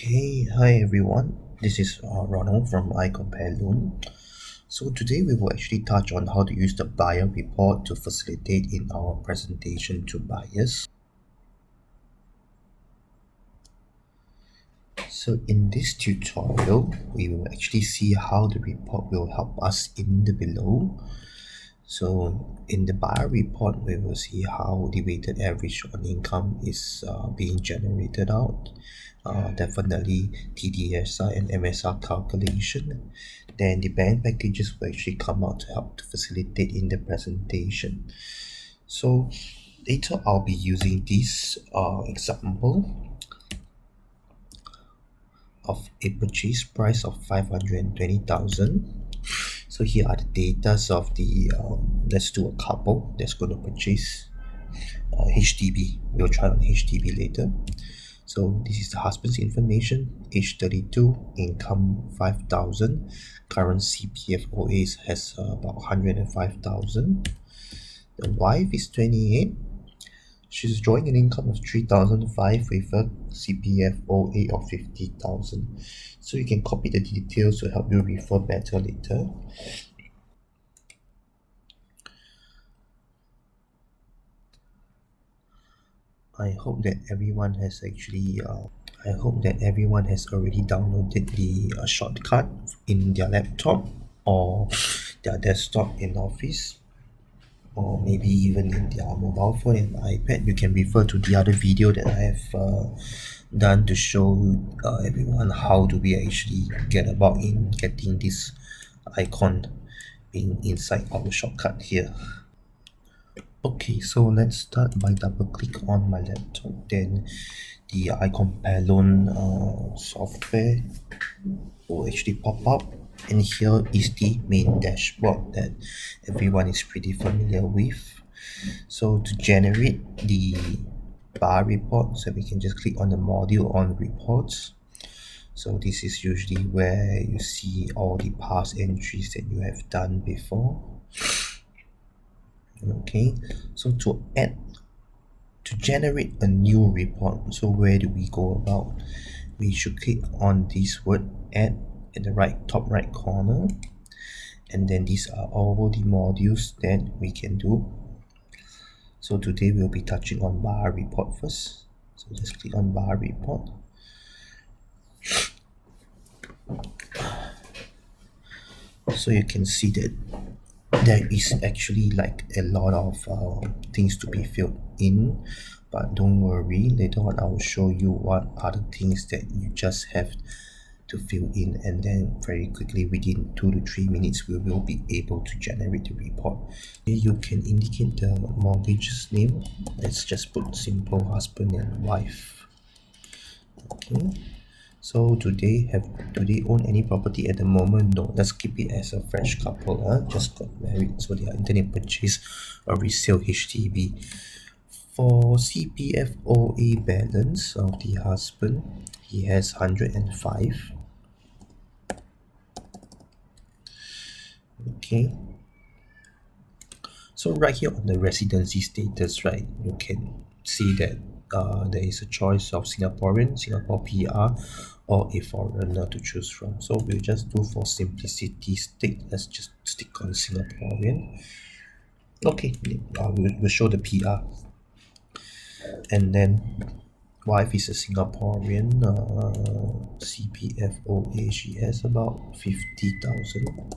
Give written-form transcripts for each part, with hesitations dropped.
Okay, hi everyone. This is Ronald from iCompareloan. So today we will actually touch on how to use the buyer report to facilitate in our presentation to buyers. So in this tutorial, we will actually see how the report will help us in the below. So in the buyer report, we will see how the weighted average on income is being generated out. Definitely TDSR and MSR calculation. Then the bank packages will actually come out to help to facilitate in the presentation. So later I'll be using this example of a purchase price of 520,000. So here are the datas of the let's do a couple that's going to purchase HDB. We'll try on HDB later. So this is the husband's information, age 32, income 5,000, current CPF OAs has about 105,000. The wife is 28. She's drawing an income of 3,005 with a CPF OA of 50,000. So you can copy the details to help you refer better later. I hope that everyone has already downloaded the shortcut in their laptop or their desktop in office, or maybe even in their mobile phone and iPad. You can refer to the other video that I have done to show everyone how do we actually get about in getting this icon being inside our shortcut here. Okay, so let's start by double click on my laptop, then the iCompareloan software will actually pop up, and here is the main dashboard that everyone is pretty familiar with. So to generate the bar report, so we can just click on the module on reports. So this is usually where you see all the past entries that you have done before. Okay, so to generate a new report, so where do we go about? We should click on this word add at the top right corner, and then these are all the modules that we can do. So today we'll be touching on bar report first. So just click on bar report. So you can see that there is actually like a lot of things to be filled in, but don't worry, later on I will show you what are the things that you just have to fill in, and then very quickly within 2 to 3 minutes we will be able to generate the report. Here you can indicate the mortgage's name. Let's just put simple husband and wife. Okay, so do they own any property at the moment? No, let's keep it as a fresh couple. Just got married, so they are intending to purchase or resale HDB. For CPF OA balance of the husband, he has 105. Okay, so right here on the residency status, right, you can see that there is a choice of Singaporean, Singapore PR, or a foreigner to choose from. So we'll just do for simplicity's sake, let's just stick on Singaporean. Okay, we'll show the PR, and then wife is a Singaporean, CPF OA, she has about 50,000.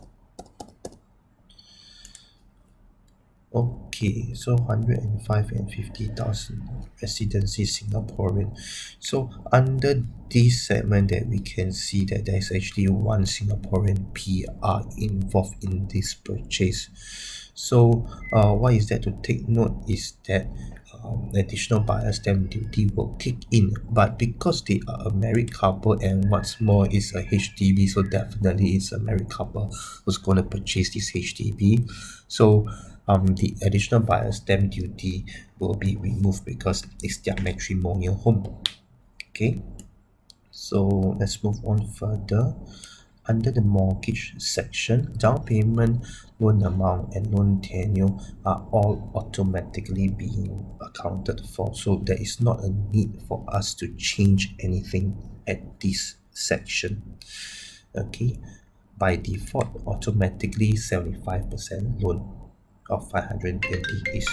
Okay, so 105 and 50,000, residency Singaporean. So under this segment that we can see that there's actually one Singaporean PR involved in this purchase. So what is that to take note is that additional buyer stamp duty will kick in, but because they are a married couple and what's more is a HDB, so definitely it's a married couple who's going to purchase this HDB. So the additional buyer stamp duty will be removed because it's their matrimonial home. Okay, so let's move on further. Under the mortgage section, down payment, loan amount, and loan tenure are all automatically being accounted for, so there is not a need for us to change anything at this section. Okay, by default, automatically 75% loan of 520 is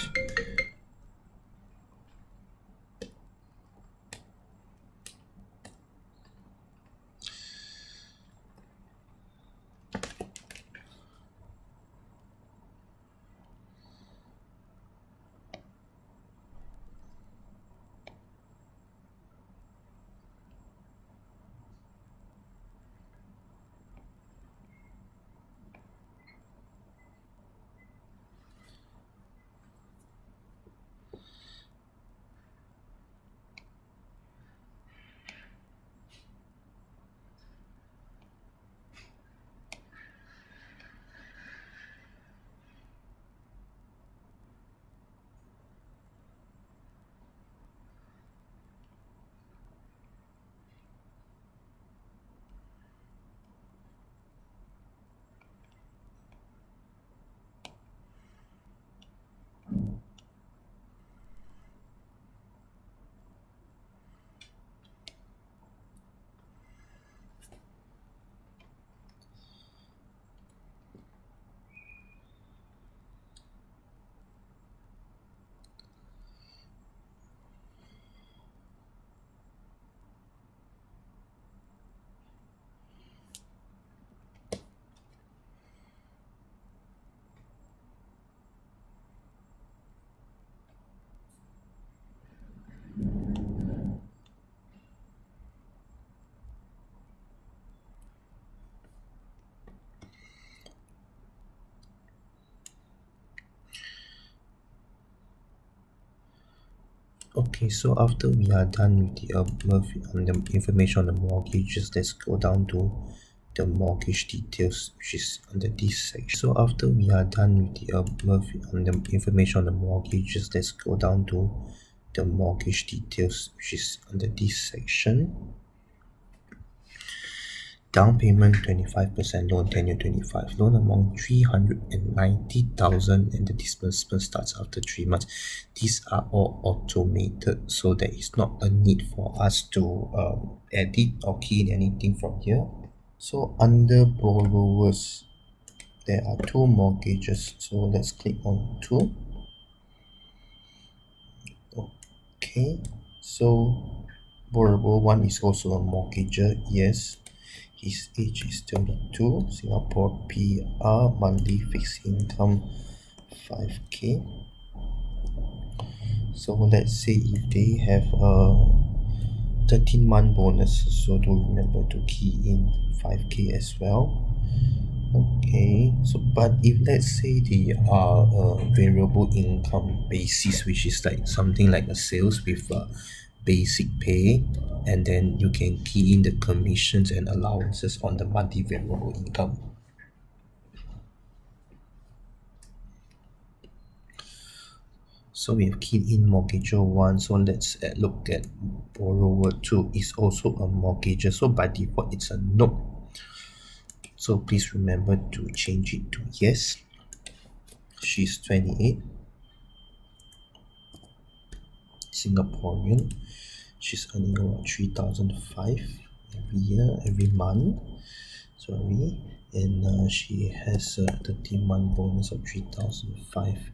okay. So after we are done with the above on the information on the mortgages, let's go down to the mortgage details, which is under this section. So after we are done with the above on the information on the mortgages, let's go down to the mortgage details, which is under this section. Down payment 25%, loan tenure 25, loan amount 390,000, and the disbursement starts after 3 months. These are all automated, so there is not a need for us to edit or key in anything from here. So under borrowers, there are two mortgages, so let's click on two. Okay, so borrower one is also a mortgager. Yes, his age is 22, Singapore PR, monthly fixed income 5k. So let's say if they have a 13-month bonus, so do remember to key in 5k as well. Okay, so but if let's say they are a variable income basis, which is like something like a sales with a basic pay, and then you can key in the commissions and allowances on the monthly variable income. So we have keyed in mortgager one, so let's look at borrower two is also a mortgager, so by default it's a no. So please remember to change it to yes. She's 28, Singaporean. She's earning about 3,005 every year, every month. Sorry, and she has a 13-month bonus of 3,005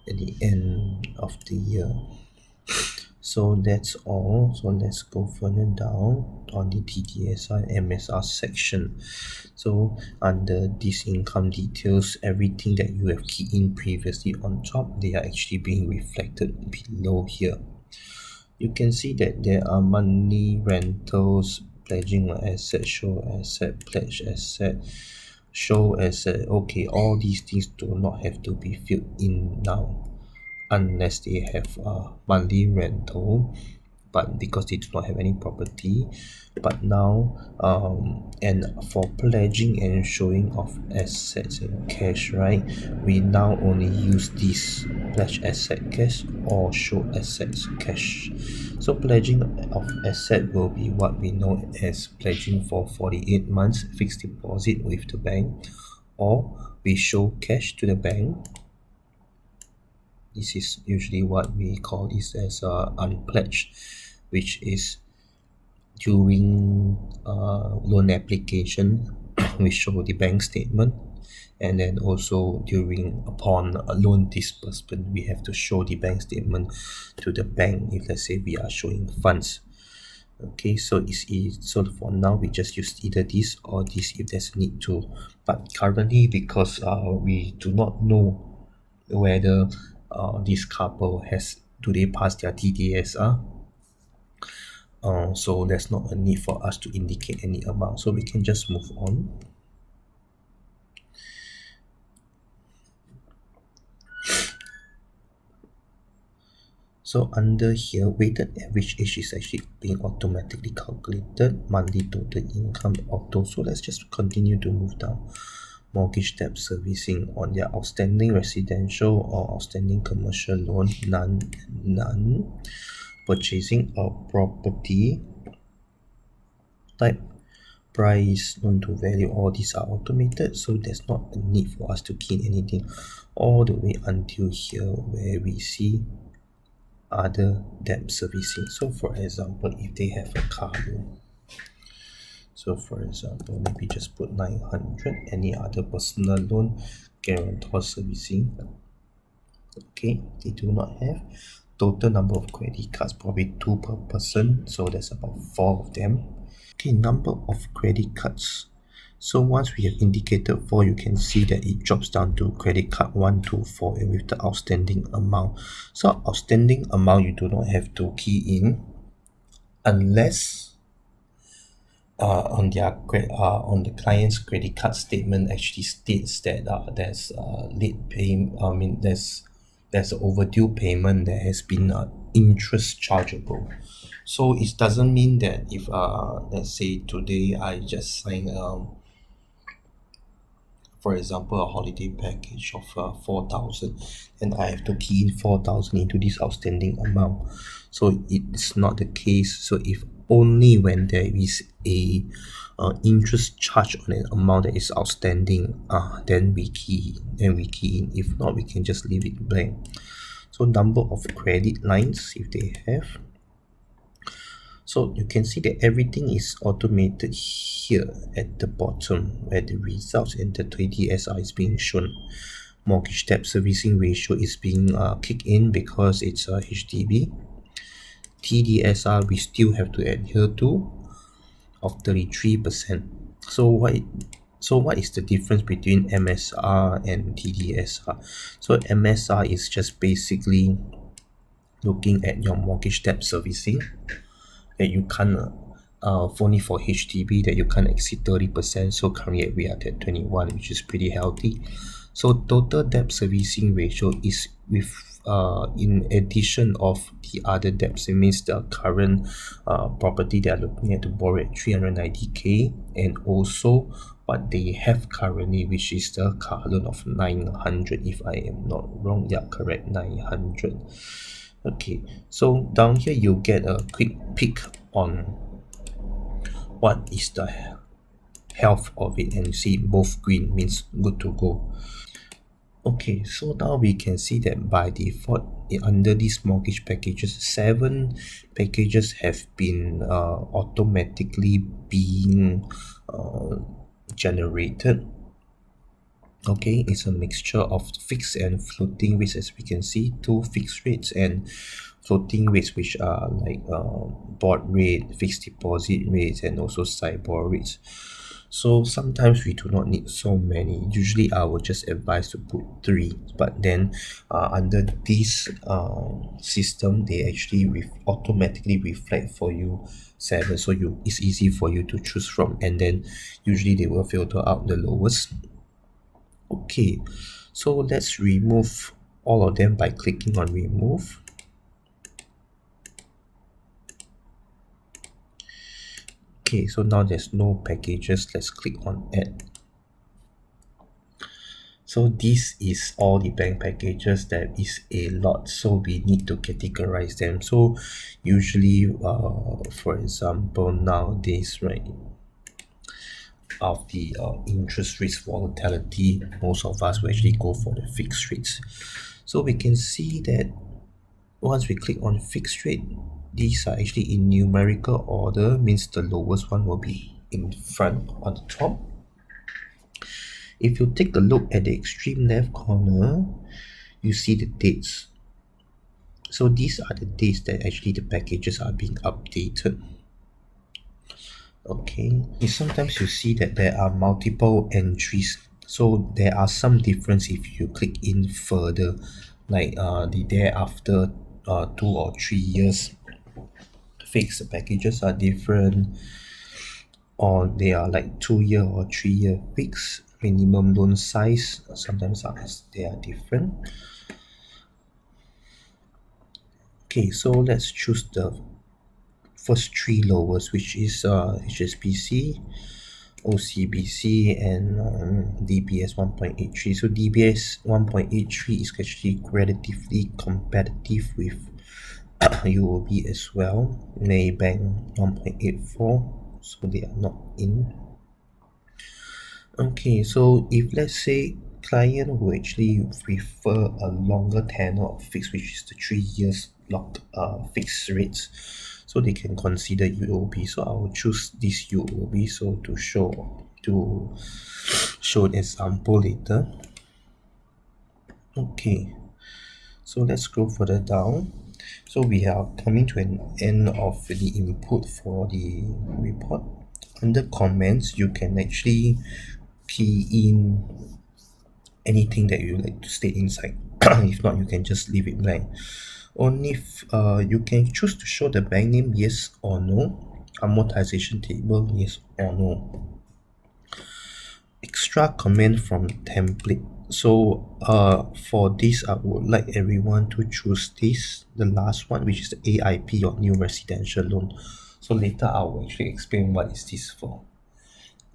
at the end of the year. So that's all. So let's go further down on the TDSI MSR section. So under this income details, everything that you have keyed in previously on top, they are actually being reflected below here. You can see that there are monthly rentals, pledging an asset, show asset, pledge asset, show asset. Okay, all these things do not have to be filled in now unless they have a monthly rental, but because they do not have any property. But now and for pledging and showing of assets and cash, right, we now only use this pledge asset cash or show assets cash. So pledging of asset will be what we know as pledging for 48 months fixed deposit with the bank, or we show cash to the bank. This is usually what we call this as unpledged, which is during loan application we show the bank statement, and then also during upon a loan disbursement we have to show the bank statement to the bank if let's say we are showing funds. Okay, so so for now we just use either this or this if there's need to, but currently because we do not know whether this couple has do they pass their TDSR. So there's not a need for us to indicate any amount, so we can just move on. So under here, weighted average age is actually being automatically calculated. Monthly total income auto. So let's just continue to move down. Mortgage debt servicing on their outstanding residential or outstanding commercial loan, none. Purchasing a property, type, price, loan to value, all these are automated, so there's not a need for us to key in anything all the way until here where we see other debt servicing. So for example, if they have a car loan, so for example maybe just put 900, any other personal loan, guarantor servicing. Okay, they do not have. Total number of credit cards probably 2 per person, so there's about 4 of them. Okay, number of credit cards. So once we have indicated 4, you can see that it drops down to credit card 1 to 4 and with the outstanding amount. So outstanding amount you do not have to key in unless on the client's credit card statement actually states that there's late payment. I mean there's an overdue payment that has been interest chargeable. So it doesn't mean that if let's say today I just sign for example a holiday package of 4,000 and I have to key in 4,000 into this outstanding amount. So it's not the case. So if only when there is a interest charge on an amount that is outstanding, then we key in. If not, we can just leave it blank. So number of credit lines if they have. So you can see that everything is automated here at the bottom where the results and the 20SR is being shown. Mortgage debt servicing ratio is being kicked in because it's a HDB. TDSR we still have to adhere to of 33%. So what is the difference between MSR and TDSR? So MSR is just basically looking at your mortgage debt servicing that you can't only for HDB that you can't exceed 30%. So currently we are at 21, which is pretty healthy. So total debt servicing ratio is with in addition of the other debts. It means the current property they are looking at to borrow at 390k, and also what they have currently, which is the car loan of 900 if I am not wrong. Yeah, correct, 900. Okay, so down here you get a quick peek on what is the health of it, and you see both green means good to go. Okay, so now we can see that by default under these mortgage packages, 7 packages have been automatically being generated. Okay, it's a mixture of fixed and floating rates, as we can see, 2 fixed rates and floating rates, which are like board rate, fixed deposit rates, and also SIBOR rates. So sometimes we do not need so many. Usually I would just advise to put 3, but then under this system they actually automatically reflect for you 7, so it's easy for you to choose from, and then usually they will filter out the lowest. Okay, so let's remove all of them by clicking on remove. Okay, so now there's no packages. Let's click on add. So this is all the bank packages. There is a lot, so we need to categorize them. So usually for example nowadays, right, of the interest rates volatility, most of us will actually go for the fixed rates. So we can see that once we click on fixed rate, these are actually in numerical order, means the lowest one will be in front on the top. If you take a look at the extreme left corner, you see the dates. So these are the dates that actually the packages are being updated. Okay, sometimes you see that there are multiple entries, so there are some difference if you click in further, like the thereafter 2 or 3 years fixed packages are different, or they are like 2 year or 3 year fixed minimum loan size. Sometimes they are different. Okay, so let's choose the first three lowest, which is HSBC, OCBC, and DBS 1.83. So DBS 1.83 is actually relatively competitive with UOB as well. Maybank 1.84, so they are not in. Okay, so if let's say client who actually prefer a longer tenure of fixed, which is the 3 years locked fixed rates, so they can consider UOB. So I will choose this UOB so to show an example later. Okay, so let's go further down. So we are coming to an end of the input for the report. Under comments, you can actually key in anything that you like to state inside. If not, you can just leave it blank. Only if you can choose to show the bank name, yes or no. Amortization table, yes or no. Extra comment from template. So for this, I would like everyone to choose this, the last one, which is the AIP or new residential loan. So later I will actually explain what is this for.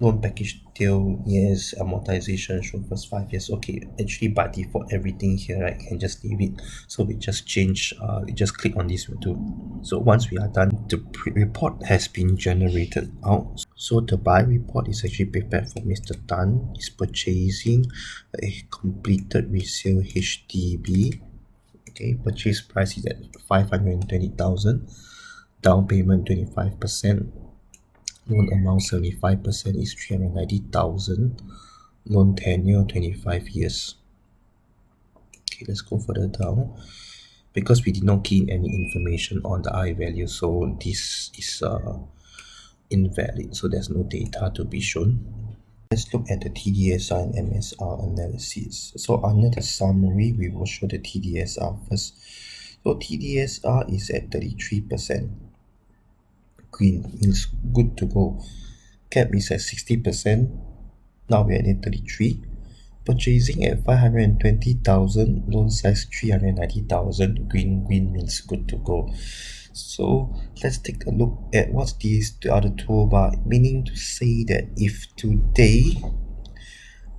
Loan package detail, yes. Amortization show first 5 years. Okay, actually by default everything here, right, can just leave it. So we just change, we just click on this too. So once we are done, the report has been generated out. So the buy report is actually prepared for Mr. Tan. He's purchasing a completed resale HDB. Okay, purchase price is at 520,000. Down payment 25%. Loan amount 75% is 390,000. Loan tenure 25 years. Okay, let's go further down. Because we did not key in any information on the I value, so this is invalid, so there's no data to be shown. Let's look at the TDSR and MSR analysis. So under the summary, we will show the TDSR first. So TDSR is at 33%. Green means good to go. Cap is at 60%. Now we're at 33. Purchasing at 520,000. Loan size 390,000. Green means good to go. So let's take a look at what's the other toolbar, meaning to say that if today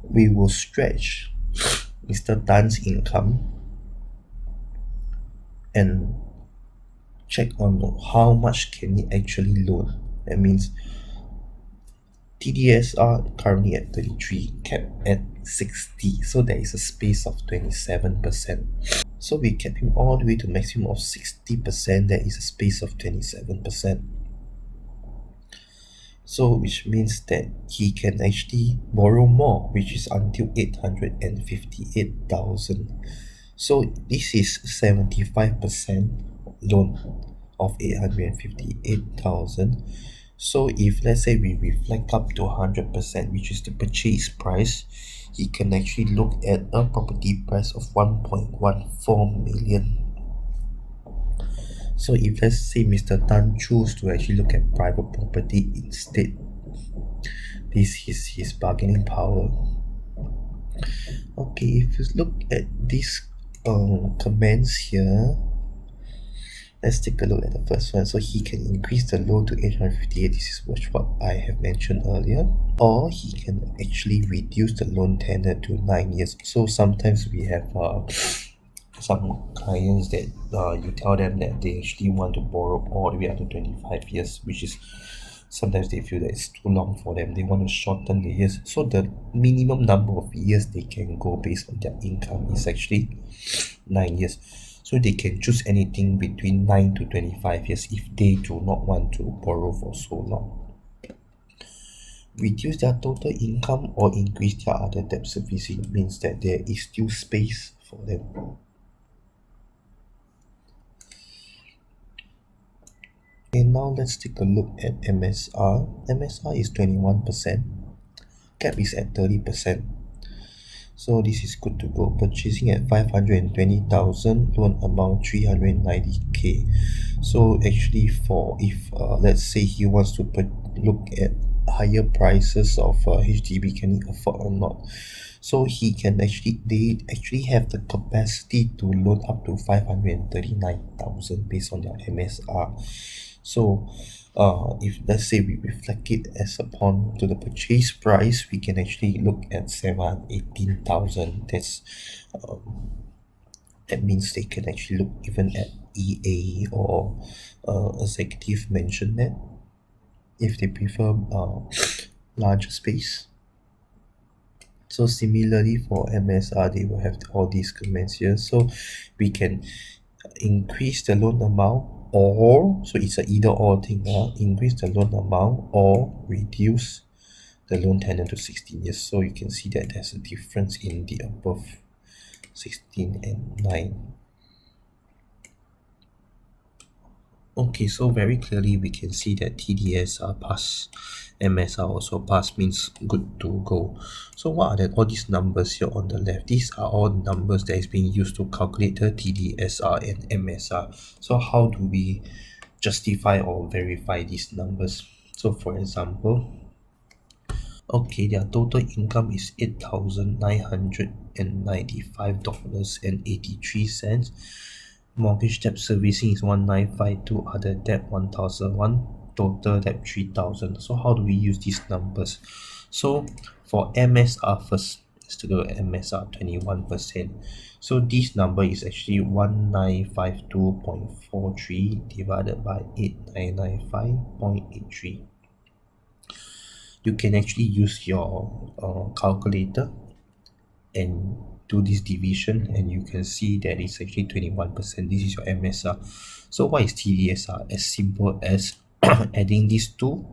we will stretch Mr. Tan's income and check on how much can he actually loan. That means TDSR currently at 33, cap at 60, so there is a space of 27%. So we cap him all the way to maximum of 60%, there is a space of 27%. So which means that he can actually borrow more, which is until 858,000. So this is 75% loan of 858,000. So if let's say we reflect up to 100%, which is the purchase price, he can actually look at a property price of 1.14 million. So if let's say Mr. Tan choose to actually look at private property instead, this is his bargaining power. Okay, if you look at these comments here, let's take a look at the first one. So he can increase the loan to 858. This is what I have mentioned earlier. Or he can actually reduce the loan tenure to 9 years. So sometimes we have some clients that you tell them that they actually want to borrow all the way up to 25 years, which is sometimes they feel that it's too long for them. They want to shorten the years. So the minimum number of years they can go based on their income is actually 9 years. So they can choose anything between 9 to 25 years if they do not want to borrow for so long. Reduce their total income or increase their other debt servicing means that there is still space for them. Okay, now let's take a look at MSR. MSR is 21%. Cap is at 30%. So this is good to go. Purchasing at 520,000, loan amount 390k. So actually, for if let's say he wants to look at higher prices of HDB, can he afford or not? So they actually have the capacity to loan up to 539,000 based on their MSR. So if let's say we reflect it as upon to the purchase price, we can actually look at 18,000. That means they can actually look even at EA or executive mention that if they prefer larger space. So similarly for MSR, they will have all these comments here. So we can increase the loan amount, or so it's a either or thing, increase the loan amount or reduce the loan tenure to 16 years. So you can see that there's a difference in the above 16 and 9. Okay, so very clearly we can see that TDS are pass, MSR also pass, means good to go. So what are all these numbers here on the left? These are all numbers that is being used to calculate the TDSR and MSR. So how do we justify or verify these numbers? So for example, okay, their total income is $8,995.83. Mortgage debt servicing is 1952, other debt 1001, total debt 3000. So how do we use these numbers? So for MSR first, let's take a look at MSR 21%. So this number is actually 1952.43 divided by 8995.83. You can actually use your calculator and do this division, and you can see that it's actually 21%. This is your MSR. So what is TDSR? As simple as adding these two,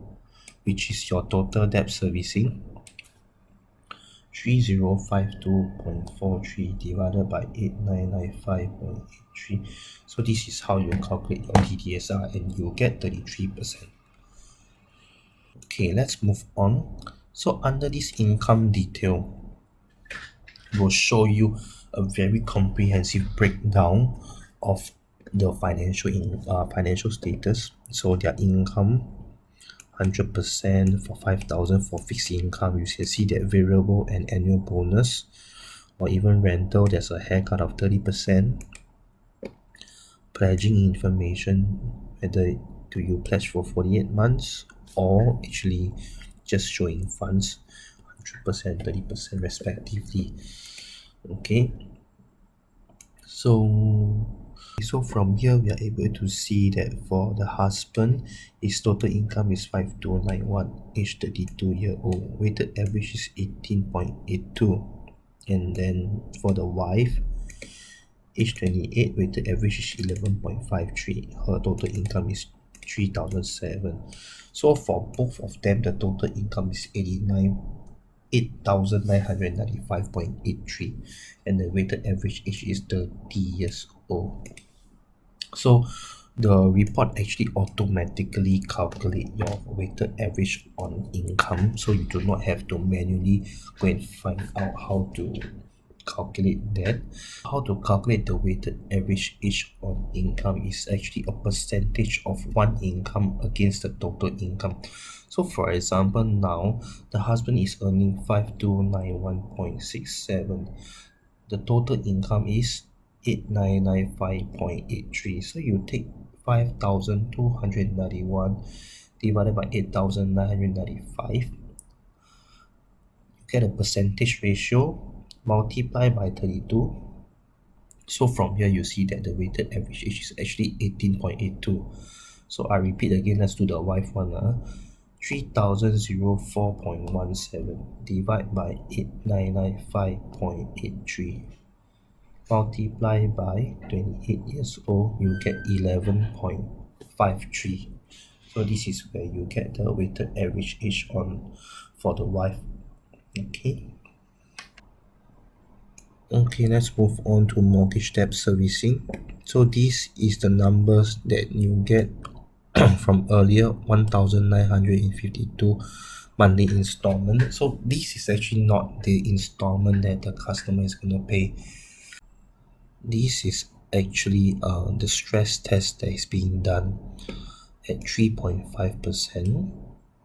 which is your total debt servicing, 3052.43 divided by 8995.83. So this is how you calculate your TDSR, and you'll get 33%. Okay, let's move on. So under this income detail, will show you a very comprehensive breakdown of the financial status. So their income 100% for 5,000 for fixed income. You can see that variable and annual bonus, or even rental, there's a haircut of 30%. Pledging information, whether do you pledge for 48 months or actually just showing funds, 100%, 30% respectively. Okay, so from here we are able to see that for the husband, his total income is 5291, age 32-year-old, weighted average is 18.82. And then for the wife, age 28, weighted average is 11.53. Her total income is 3007. So for both of them, the total income is 8,995.83, and the weighted average age is 30 years old. So the report actually automatically calculate your weighted average on income, so you do not have to manually go and find out how to calculate that. How to calculate the weighted average age on income is actually a percentage of one income against the total income. So for example, now the husband is earning 5291.67. The total income is 8995.83. So you take 5,291 divided by 8,995. You get a percentage ratio, multiply by 32. So from here you see that the weighted average age is actually 18.82. So I repeat again, let's do the wife one. 3,004.17 divided by 8995.83. multiply by 28 years old, you get 11.53. So this is where you get the weighted average age on for the wife. Okay. Okay, let's move on to mortgage debt servicing. So this is the numbers that you get from earlier 1952 monthly installment. So this is actually not the installment that the customer is going to pay. This is actually the stress test that is being done at 3.5%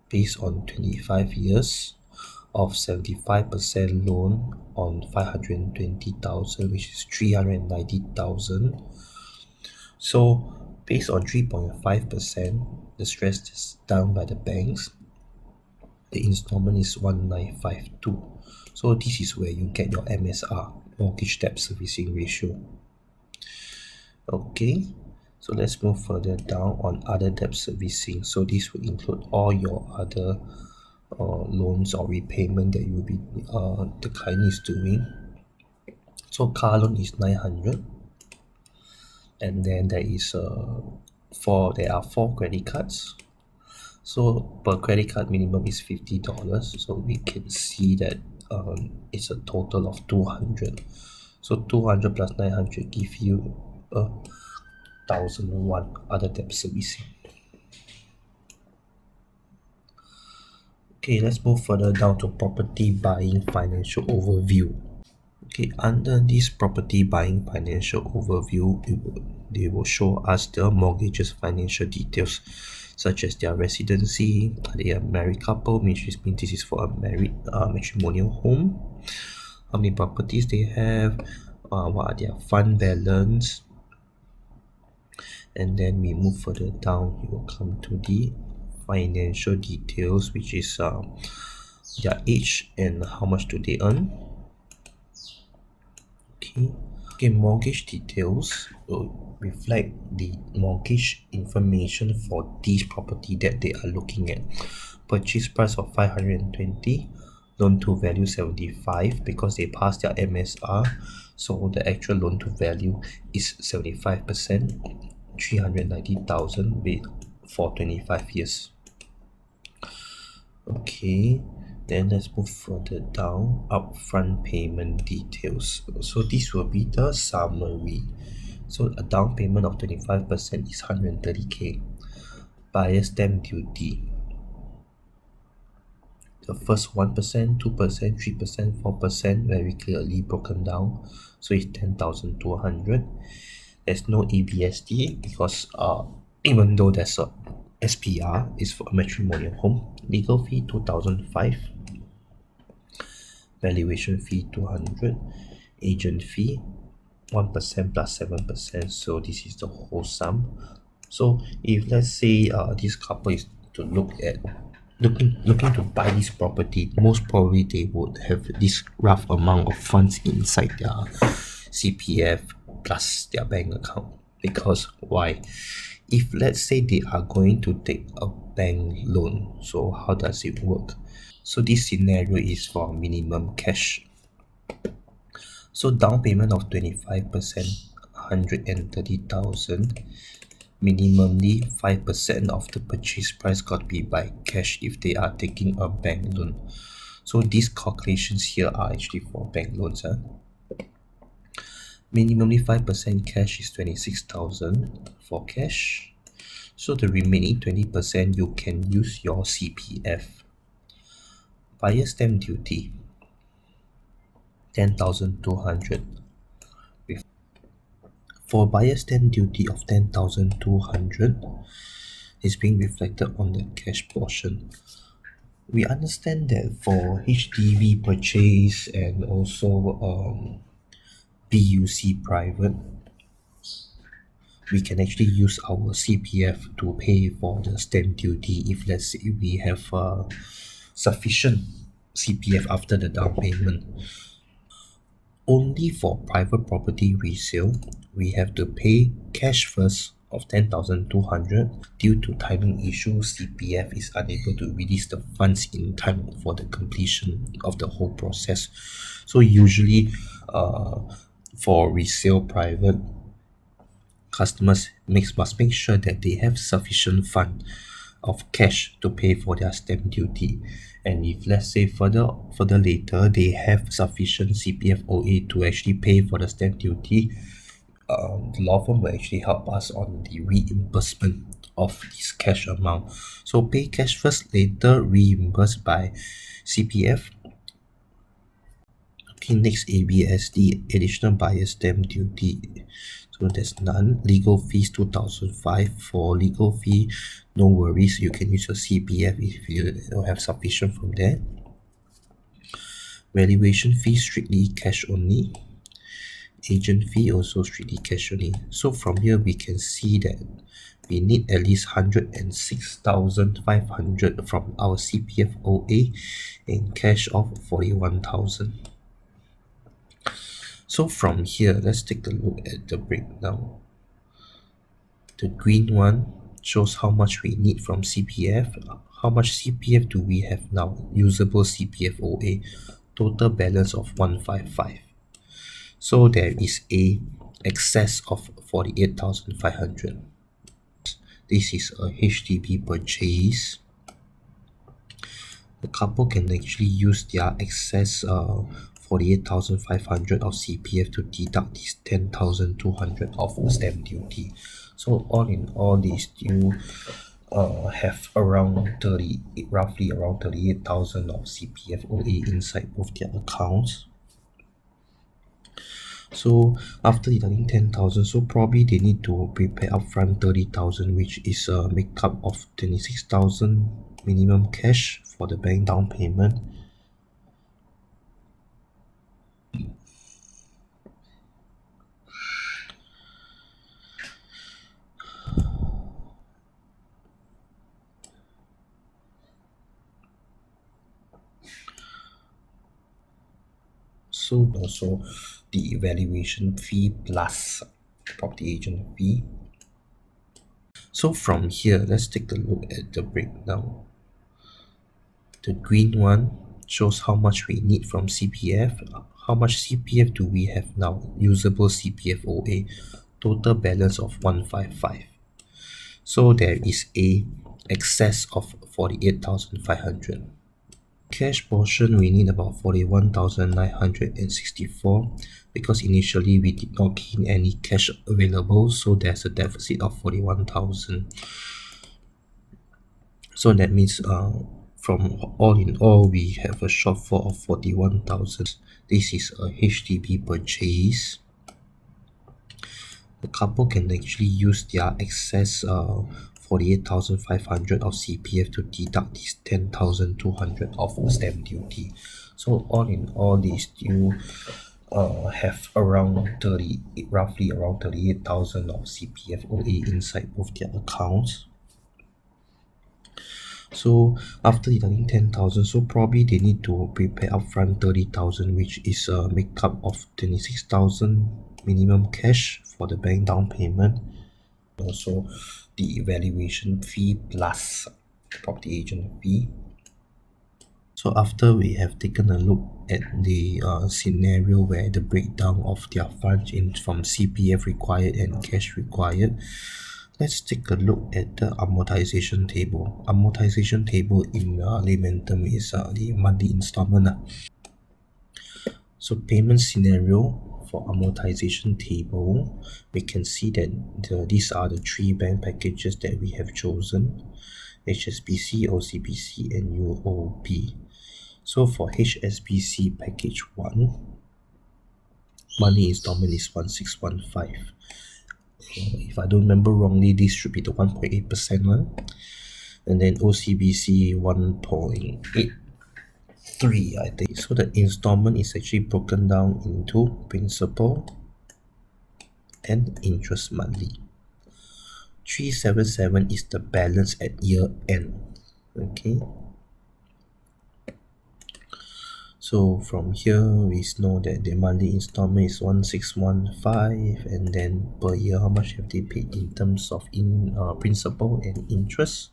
based on 25 years of 75% loan on 520,000, which is 390,000. So based on 3.5%, the stress test done by the banks, the installment is 1952. So this is where you get your MSR, mortgage debt servicing ratio. Okay, so let's move further down on other debt servicing. So this will include all your other loans or repayment that you will be the client is doing. So car loan is 900, and then there are four credit cards. So per credit card minimum is $50. So we can see that it's a total of 200. So 200 plus 900 give you 1,001 other debt servicing. Okay, let's move further down to property buying financial overview. Okay, under this property buying financial overview, they will show us the mortgage's financial details, such as their residency, are they a married couple, which means this is for a married matrimonial home, how many properties they have, what are their fund balance, and then we move further down, we will come to the financial details, which is their age and how much do they earn. Okay. Okay, mortgage details will reflect the mortgage information for this property that they are looking at. Purchase price of 520, loan to value 75 because they passed their MSR, so the actual loan to value is 75%, 390,000 for 25 years. Okay, then let's move further down. Upfront payment details. So this will be the summary. So a down payment of 25% is 130k. Buyer stamp duty. The first 1%, 2%, 3%, 4% very clearly broken down. So it's 10,200. There's no EBSD because even though there's a SPR is for a matrimonial home. Legal fee 2,005. Valuation fee 200. Agent fee 1% plus 7%. So this is the whole sum. So if let's say this couple is to looking to buy this property, most probably they would have this rough amount of funds inside their CPF plus their bank account. Because why? If let's say they are going to take a bank loan, so how does it work? So this scenario is for minimum cash. So down payment of 25%, 130,000. Minimally 5% of the purchase price got to be by cash if they are taking a bank loan. So these calculations here are actually for bank loans. Minimally 5% cash is 26,000 for cash. So the remaining 20% you can use your CPF. Buyer stamp duty 10,200. For buyer stamp duty of 10,200 is being reflected on the cash portion. We understand that for HDB purchase and also BUC private, we can actually use our CPF to pay for the stamp duty if let's say we have sufficient CPF after the down payment. Only for private property resale, we have to pay cash first of 10,200. Due to timing issues, CPF is unable to release the funds in time for the completion of the whole process. So usually For resale private, customers must make sure that they have sufficient fund of cash to pay for their stamp duty. And if let's say further later they have sufficient CPF OA to actually pay for the stamp duty, the law firm will actually help us on the reimbursement of this cash amount. So pay cash first, later reimbursed by CPF. Okay, next ABSD, additional buyer stamp duty. So there's none. Legal fees 2005. For legal fee, no worries. You can use your CPF if you don't have sufficient from there. Valuation fee strictly cash only. Agent fee also strictly cash only. So from here we can see that we need at least 106,500 from our CPF OA and cash of 41,000. So from here, let's take a look at the breakdown. The green one shows how much we need from CPF. How much CPF do we have now? Usable CPF OA. Total balance of 155. So there is a excess of 48,500. This is a HDB purchase. The couple can actually use their excess 48,500 of CPF to deduct this 10,200 of stamp duty. So all in all, they still have roughly around 38,000 of CPF OA inside both their accounts. So after deducting 10,000, so probably they need to prepare upfront 30,000, which is a makeup of 26,000 minimum cash for the bank down payment. So also the valuation fee plus property agent fee. So from here, let's take a look at the breakdown. The green one shows how much we need from CPF. How much CPF do we have now? Usable CPF OA. Total balance of 155. So there is a excess of 48,500. Cash portion, we need about 41,964 because initially we did not gain any cash available, so there's a deficit of 41,000. So that means from all in all, we have a shortfall of 41,000. This is a HDB purchase. The couple can actually use their excess 48,500 of CPF to deduct this 10,200 of stamp duty. So all in all, they still have roughly around 38,000 of CPF OA inside both their accounts. So after deducting 10,000, so probably they need to prepare upfront 30,000, which is a makeup of 26,000 minimum cash for the bank down payment. Also the valuation fee plus property agent fee. So after we have taken a look at the scenario where the breakdown of their funds in from CPF required and cash required, let's take a look at the amortization table. Amortization table in layman term is the monthly installment. So payment scenario for amortization table, we can see that these are the three bank packages that we have chosen: HSBC, OCBC, and UOB. So for HSBC package 1, monthly installment is 1615. If I don't remember wrongly, this should be the 1.8% one. And then OCBC 1.83, I think. So the installment is actually broken down into principal and interest monthly. 377 is the balance at year end. Okay. So from here, we know that the monthly installment is 1615, and then per year, how much have they paid in terms of principal and interest?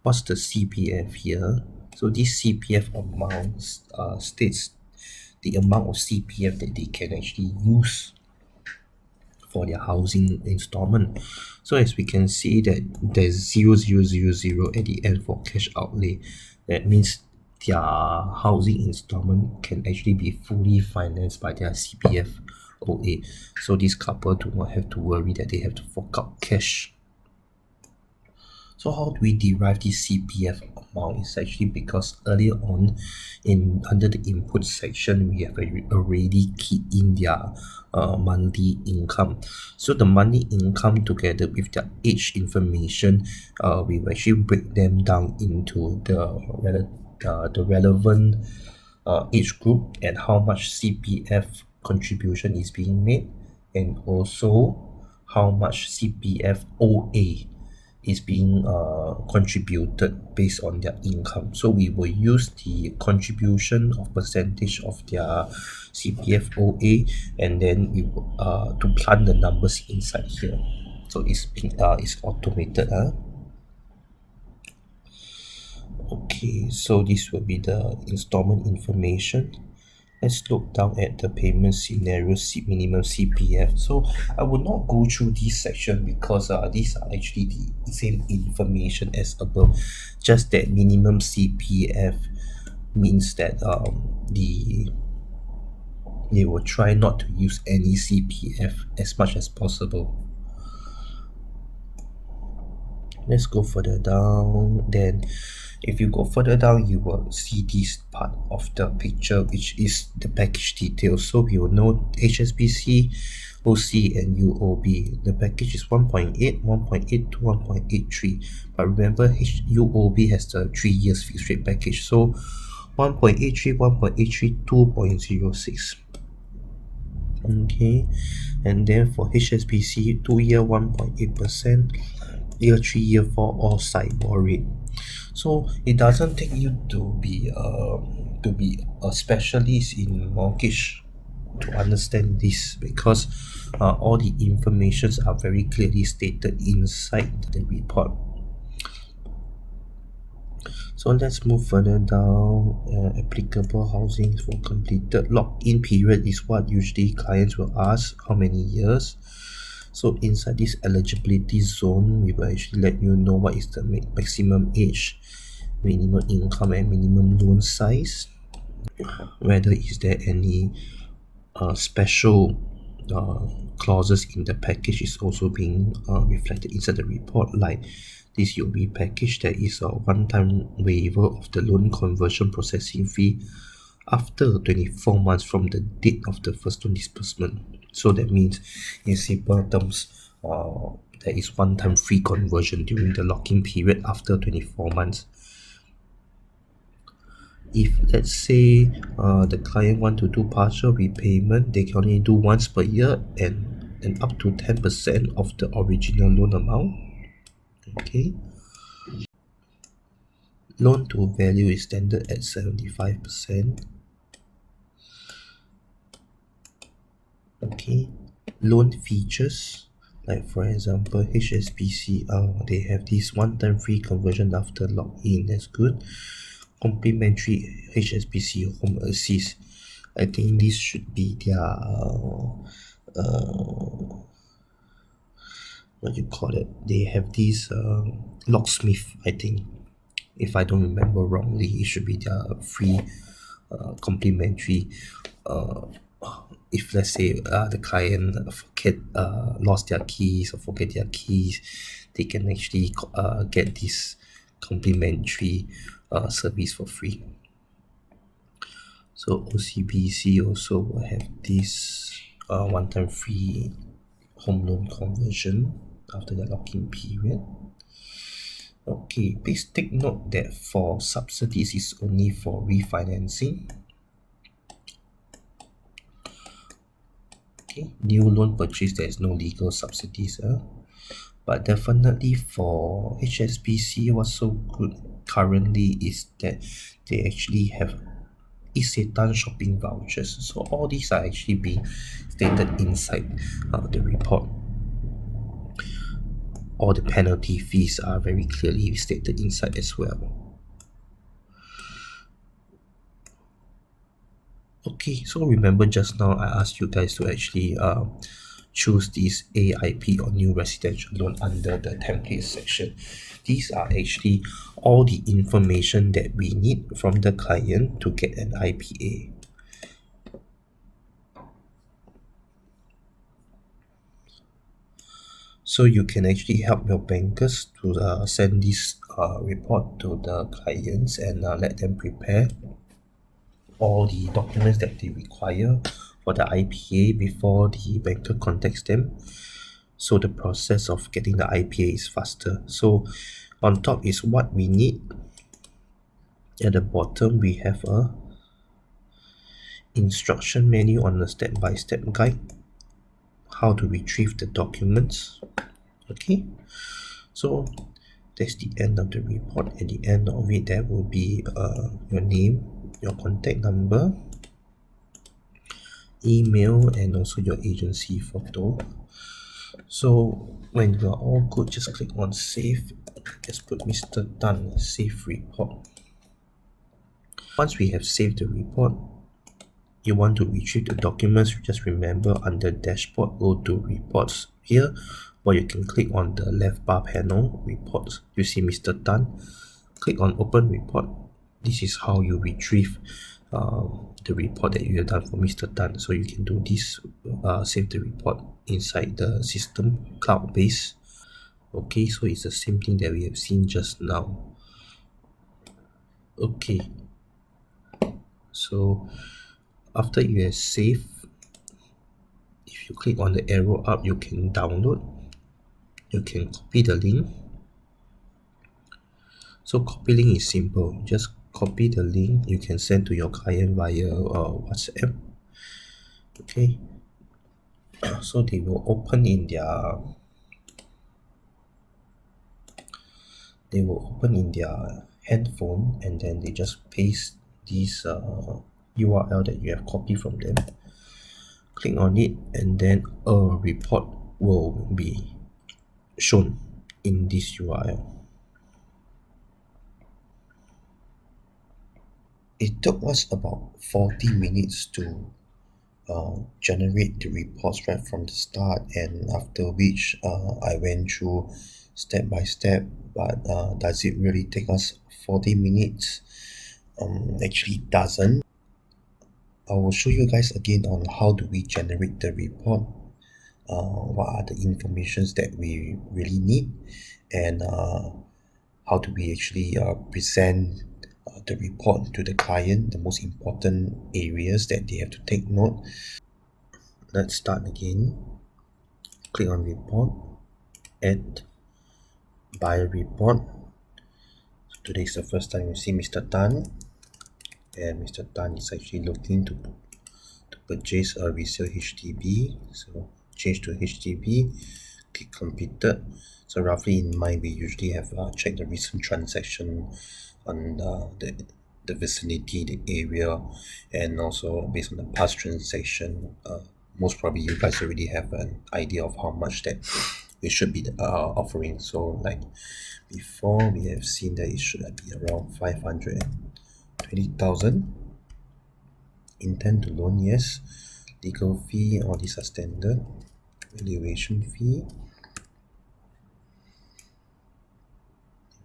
What's the CPF here? So this CPF amount states the amount of CPF that they can actually use for their housing installment. So as we can see that there's 0000 at the end for cash outlay. That means their housing installment can actually be fully financed by their CPF OA. So this couple do not have to worry that they have to fork out cash. So how do we derive this CPF amount? It's actually because earlier on in under the input section, we have already keyed in their monthly income. So the monthly income together with their age information, we will actually break them down into the relevant age group and how much CPF contribution is being made, and also how much CPF OA is being contributed based on their income. So we will use the contribution of percentage of their CPF OA, and then we will, to plug the numbers inside here. So it's automated. Okay, so this will be the installment information. Let's look down at the payment scenario, minimum CPF. So I will not go through this section because these are actually the same information as above. Just that minimum CPF means that they will try not to use any CPF as much as possible. Let's go further down. Then if you go further down, you will see this part of the picture, which is the package details. So you will know HSBC, OC, and UOB. The package is 1.8, 1.8 to 1.83. But remember, UOB has the 3 years fixed rate package. So 1.83, 1.83, 2.06. Okay, and then for HSBC, 2-year 1.8%, year 3, year 4, all SIBOR rate. So it doesn't take you to be a specialist in mortgage to understand this, because all the informations are very clearly stated inside the report. So let's move further down. Applicable housing for completed lock-in period is what usually clients will ask, how many years. So inside this eligibility zone, we will actually let you know what is the maximum age, minimum income, and minimum loan size. Whether is there any special clauses in the package is also being reflected inside the report, like this UOB package, there is a one-time waiver of the loan conversion processing fee after 24 months from the date of the first loan disbursement. So that means, in simple terms, there is one-time free conversion during the lock-in period after 24 months. If let's say the client want to do partial repayment, they can only do once per year and up to 10% of the original loan amount. Okay. Loan to value is standard at 75%. Okay. Loan features, like for example HSBC, they have this one-time free conversion after login. That's good. Complimentary HSBC Home Assist. I think this should be their what you call it. They have this locksmith. I think, if I don't remember wrongly, it should be their free complimentary. If let's say the client lost their keys or forget their keys, they can actually get this complimentary service for free. So OCBC also will have this one-time free home loan conversion after the lock-in period. Okay, please take note that for subsidies is only for refinancing. Okay, new loan purchase, there is no legal subsidies. But definitely for HSBC, what's so good currently is that they actually have Isetan shopping vouchers. So all these are actually being stated inside the report. All the penalty fees are very clearly stated inside as well. Okay, so remember just now I asked you guys to actually choose this AIP or new residential loan under the template section. These are actually all the information that we need from the client to get an IPA. So you can actually help your bankers to send this report to the clients and let them prepare all the documents that they require for the IPA before the banker contacts them. So the process of getting the IPA is faster. So on top is what we need. At the bottom we have a instruction menu on the step-by-step guide how to retrieve the documents. Okay, so that's the end of the report. At the end of it there will be your name, your contact number, email, and also your agency photo. So when you are all good, just click on save. Just put Mr. Tan save report. Once we have saved the report, you want to retrieve the documents, just remember under dashboard, go to reports here, or you can click on the left bar panel, reports. You see Mr. Tan, click on open report. This is how you retrieve the report that you have done for Mr. Tan. So you can do this, save the report inside the system cloud base. Okay, so it's the same thing that we have seen just now. Okay, so after you have saved, if you click on the arrow up, you can download, you can copy the link. So copy link is simple, just copy the link, you can send to your client via WhatsApp. Okay, so they will open in their handphone, and then they just paste this URL that you have copied from them. Click on it, and then a report will be shown in this URL. It took us about 40 minutes to generate the reports right from the start, and after which I went through step by step. But does it really take us 40 minutes? Actually it doesn't. I will show you guys again on how do we generate the report, what are the informations that we really need, and how do we actually present the report to the client, the most important areas that they have to take note. Let's start again. Click on report, add buyer report. So today is the first time you see Mr. Tan, and Mr. Tan is actually looking to purchase a resale HDB. So change to HDB, click completed. So roughly in mind, we usually have checked the recent transaction on the vicinity, the area, and also based on the past transaction. Most probably you guys already have an idea of how much that we should be offering. So like before, we have seen that it should be around 520,000. Intent to loan, yes. Legal fee, all these are standard. Valuation fee.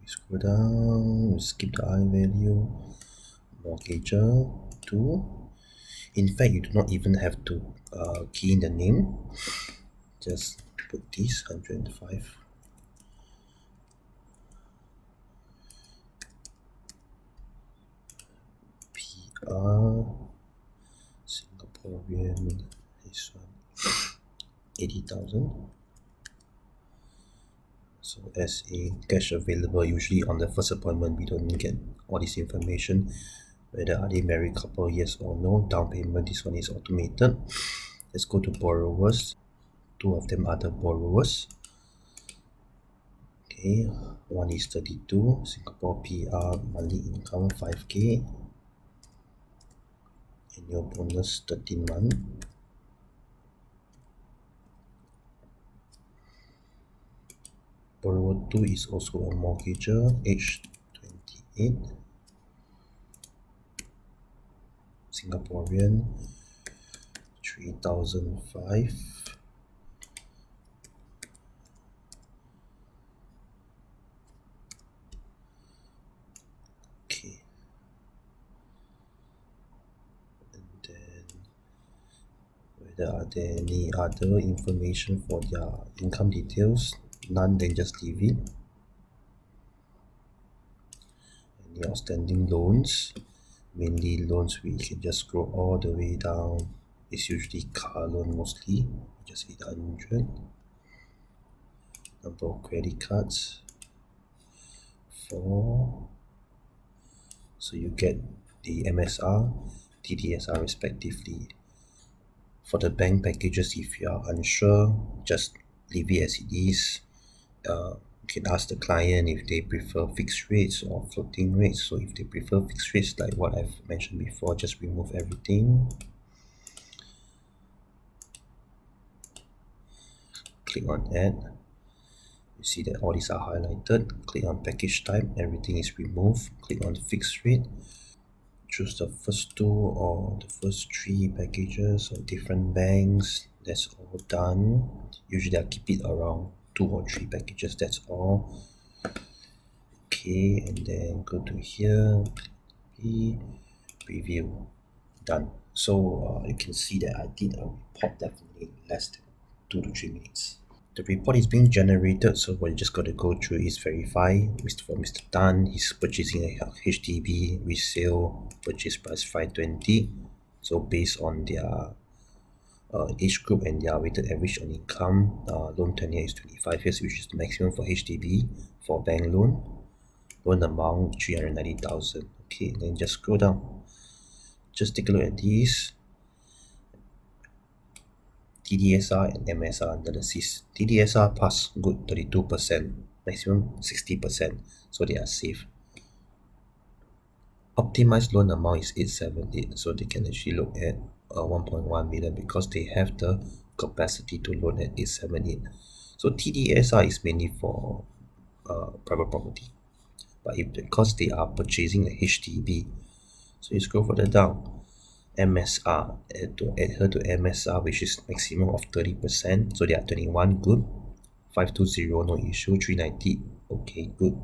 We scroll down, we skip the I value. Mortgager 2. In fact, you do not even have to key in the name. Just put this 105. PR Singaporean, this one 80,000. So as a cash available, usually on the first appointment we don't get all this information, whether are they married couple, yes or no. Down payment, this one is automated. Let's go to borrowers. Two of them are the borrowers. Okay, one is 32, Singapore PR, monthly income 5k, annual bonus 13 month. Borrower 2 is also a mortgager, age 28, Singaporean, 3005. Okay, and then whether are there any other information for their income details? None, then just leave it. Any outstanding loans? Mainly loans we can just scroll all the way down. It's usually car loan mostly, just 800. Number of credit cards, 4. So you get the MSR, TDSR respectively. For the bank packages, if you are unsure, just leave it as it is. You can ask the client if they prefer fixed rates or floating rates. So if they prefer fixed rates, like what I've mentioned before, just remove everything. Click on add. You see that all these are highlighted. Click on package type, everything is removed. Click on fixed rate. Choose the first two or the first three packages of different banks. That's all done. Usually I keep it around 2 or 3 packages, that's all. Okay, and then go to here, preview, done. So you can see that I did a report definitely less than 2 to 3 minutes. The report is being generated, so what you just got to go through is verify. For Mr. Tan, he's purchasing a HDB resale purchase price 520. So based on their age group and their weighted average on income, loan tenure is 25 years, which is the maximum for HDB. For bank loan amount 390,000. Okay, then just scroll down. Just take a look at these. TDSR and MSR analysis. TDSR pass, good 32%, maximum 60%, so they are safe. Optimized loan amount is 878, so they can actually look at 1.1 million because they have the capacity to loan at 878. So TDSR is mainly for private property, but because they are purchasing a HDB, so you scroll further down. MSR, adhere to MSR, which is maximum of 30%, so they are 21, good. 520, no issue. 390, okay, good.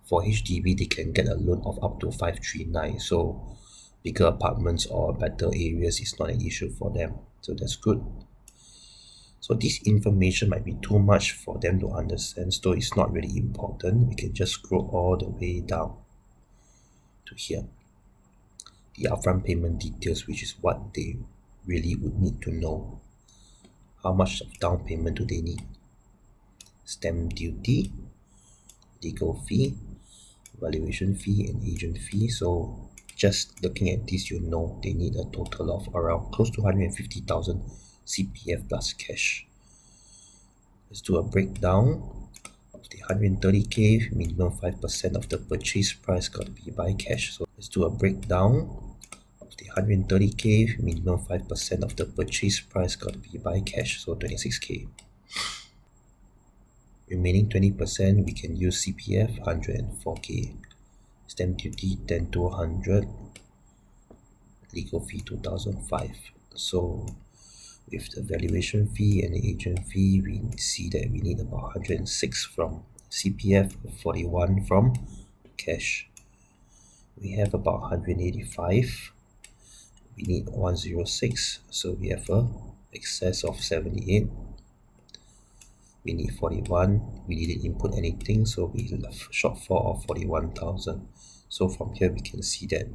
For HDB, they can get a loan of up to 539, so bigger apartments or better areas is not an issue for them, so that's good. So this information might be too much for them to understand, so it's not really important. We can just scroll all the way down to here. The upfront payment details, which is what they really would need to know. How much of down payment do they need? Stamp duty, legal fee, valuation fee, and agent fee. So just looking at this, you know they need a total of around close to 150,000 CPF plus cash. Let's do a breakdown of the 130k. Minimum 5% of the purchase price got to be by cash. So let's do a breakdown of the 130k. Minimum 5% of the purchase price got to be by cash, so 26k. Remaining 20% we can use CPF, 104k. Stamp duty 10 to 100. Legal fee 2005. So with the valuation fee and the agent fee, we see that we need about 106 from CPF, 41 from cash. We have about 185. We need 106, so we have a excess of 78. We need 41. We didn't input anything, so we left shortfall of 41,000. So from here we can see that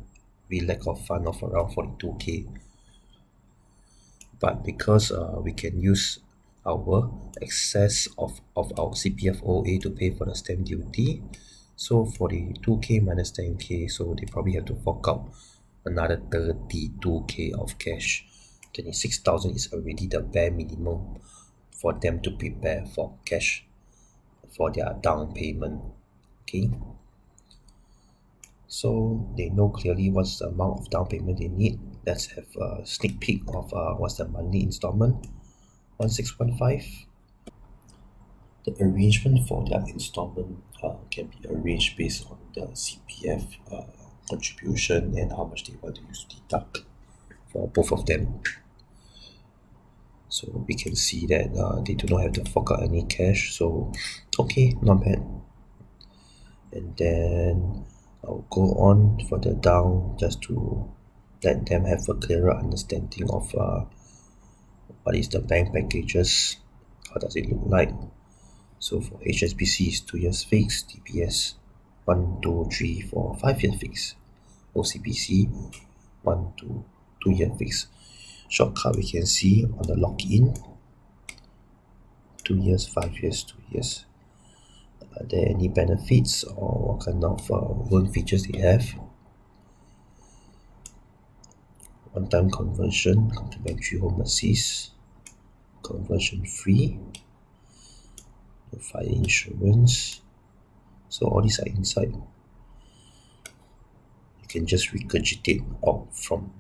we lack of fund of around 42k. But because we can use our excess of our CPF OA to pay for the stamp duty, so 42k minus 10k, so they probably have to fork out another 32k of cash. 26,000 is already the bare minimum for them to prepare for cash for their down payment. Okay, so they know clearly what's the amount of down payment they need. Let's have a sneak peek of what's the monthly installment. 1615. The arrangement for their installment can be arranged based on the CPF contribution and how much they want to use to deduct for both of them. So we can see that they do not have to fork out any cash. So okay, not bad. And then I'll go on further down just to let them have a clearer understanding of what is the bank packages, how does it look like. So for HSBC is 2 years fixed, DBS 1, 2, 3, 4, 5 year fixed, OCBC 1, 2, 2 year fixed. Shortcut we can see on the login 2 years, 5 years, 2 years. Are there any benefits or what kind of loan features they have? One-time conversion, complimentary home assist, conversion free, no fire insurance. So all these are inside. You can just regurgitate out from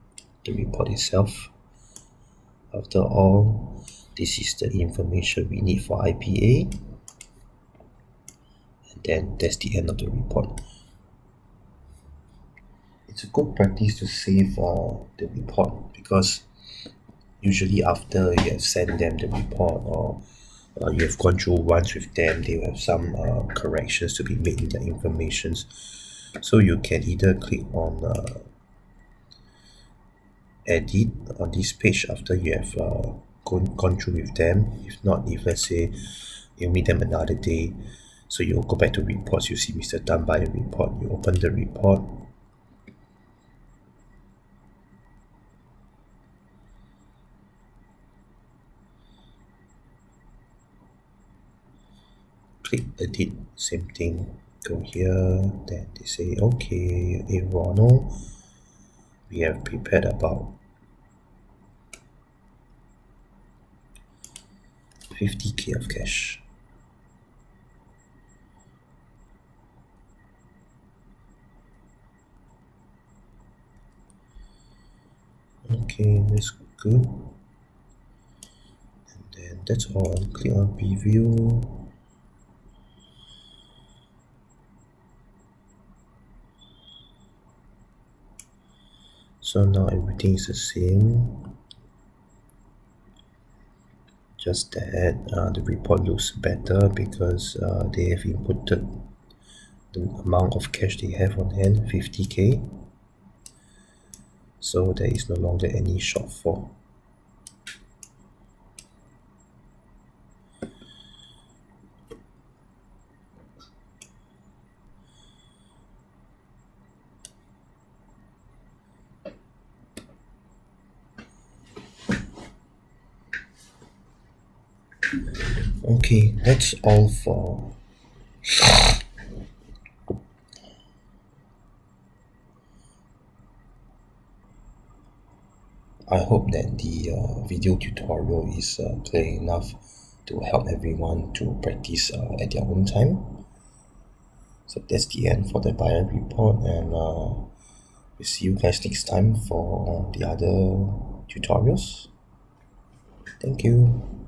the report itself. After all, this is the information we need for IPA. And then that's the end of the report. It's a good practice to save the report, because usually after you have sent them the report or you have gone through once with them, they will have some corrections to be made in their informations. So you can either click on edit on this page after you have gone through with them. If not, if let's say you meet them another day, so you'll go back to reports, you see Mr. Tan by report, you open the report, click edit, same thing, go here, then they say okay, hey Ronald, we have prepared about 50k of cash. Okay, that's good. And then that's all. Click on preview. So now everything is the same, just that the report looks better because they have inputted the amount of cash they have on hand, 50k, so there is no longer any shortfall. Okay, that's all for I hope that the video tutorial is clear enough to help everyone to practice at their own time. So that's the end for the buyer report, and we'll see you guys next time for the other tutorials. Thank you.